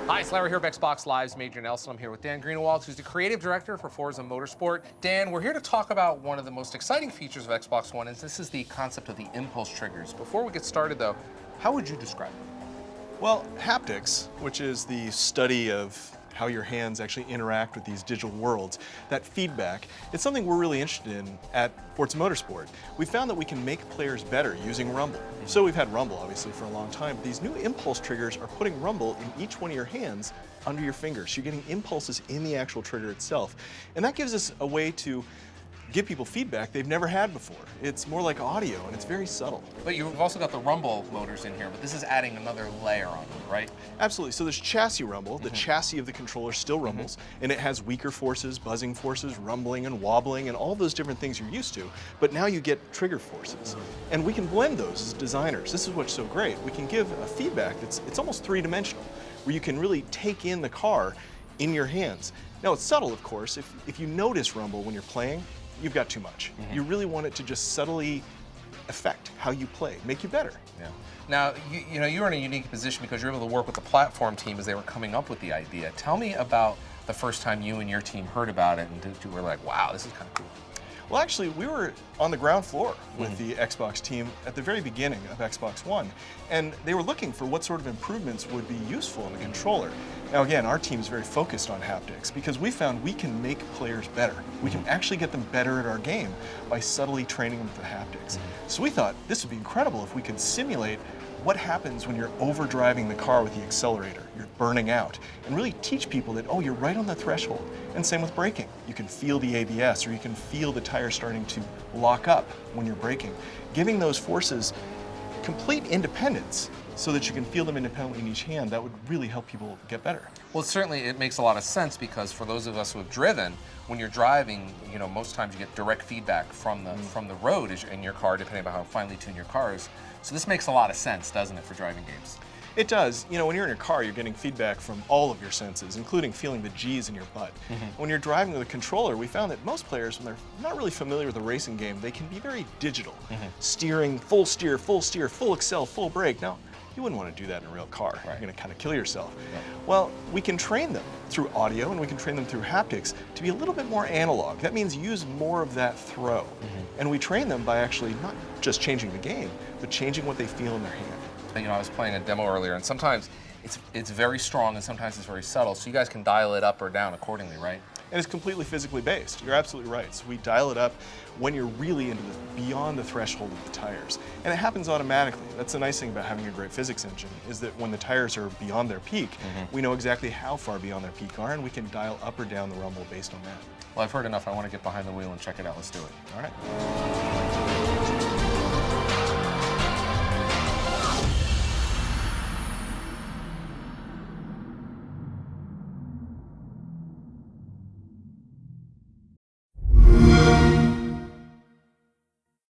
Hi, it's Larry here of Xbox Live's Major Nelson. I'm here with Dan Greenawalt, who's the creative director for Forza Motorsport. Dan, we're here to talk about one of the most exciting features of Xbox One, and this is the concept of the impulse triggers. Before we get started, though, how would you describe it? Well, haptics, which is the study of how your hands actually interact with these digital worlds, that feedback, it's something we're really interested in at Forza Motorsport. We found that we can make players better using rumble. So we've had rumble, obviously, for a long time, but these new impulse triggers are putting rumble in each one of your hands under your fingers. So you're getting impulses in the actual trigger itself. And that gives us a way to give people feedback they've never had before. It's more like audio, and it's very subtle. But you've also got the rumble motors in here, but this is adding another layer on it, right? Absolutely. So there's chassis rumble. The chassis of the controller still rumbles, and it has weaker forces, buzzing forces, rumbling and wobbling, and all those different things you're used to. But now you get trigger forces. And we can blend those as designers. This is what's so great. We can give a feedback it's almost three-dimensional, where you can really take in the car in your hands. Now, it's subtle, of course. If you notice rumble when you're playing, you've got too much. You really want it to just subtly affect how you play, make you better. Yeah. Now, you're in a unique position because you're able to work with the platform team as they were coming up with the idea. Tell me about the first time you and your team heard about it and you were like, wow, this is kind of cool. Well, actually, we were on the ground floor with the Xbox team at the very beginning of Xbox One, and they were looking for what sort of improvements would be useful in the controller. Now, again, our team is very focused on haptics because we found we can make players better. We can actually get them better at our game by subtly training them with the haptics. So we thought this would be incredible if we could simulate what happens when you're overdriving the car with the accelerator, you're burning out, and really teach people that, oh, you're right on the threshold. And same with braking. You can feel the ABS, or you can feel the tire starting to lock up when you're braking. Giving those forces complete independence so that you can feel them independently in each hand, that would really help people get better. Well, certainly it makes a lot of sense because for those of us who have driven, when you're driving, most times you get direct feedback from the road in your car, depending on how finely tuned your car is. So this makes a lot of sense, doesn't it, for driving games? It does. When you're in your car, you're getting feedback from all of your senses, including feeling the G's in your butt. When you're driving with a controller, we found that most players, when they're not really familiar with a racing game, they can be very digital. Steering, full steer, full accel, full brake. Now, you wouldn't want to do that in a real car. Right. You're going to kind of kill yourself. Yeah. Well, we can train them through audio and we can train them through haptics to be a little bit more analog. That means use more of that throw. And we train them by actually not just changing the game, but changing what they feel in their hand. I was playing a demo earlier, and sometimes it's very strong and sometimes it's very subtle, so you guys can dial it up or down accordingly, right? And it's completely physically based. You're absolutely right. So we dial it up when you're really into beyond the threshold of the tires. And it happens automatically. That's the nice thing about having a great physics engine, is that when the tires are beyond their peak, we know exactly how far beyond their peak are, and we can dial up or down the rumble based on that. Well, I've heard enough. I want to get behind the wheel and check it out. Let's do it. All right.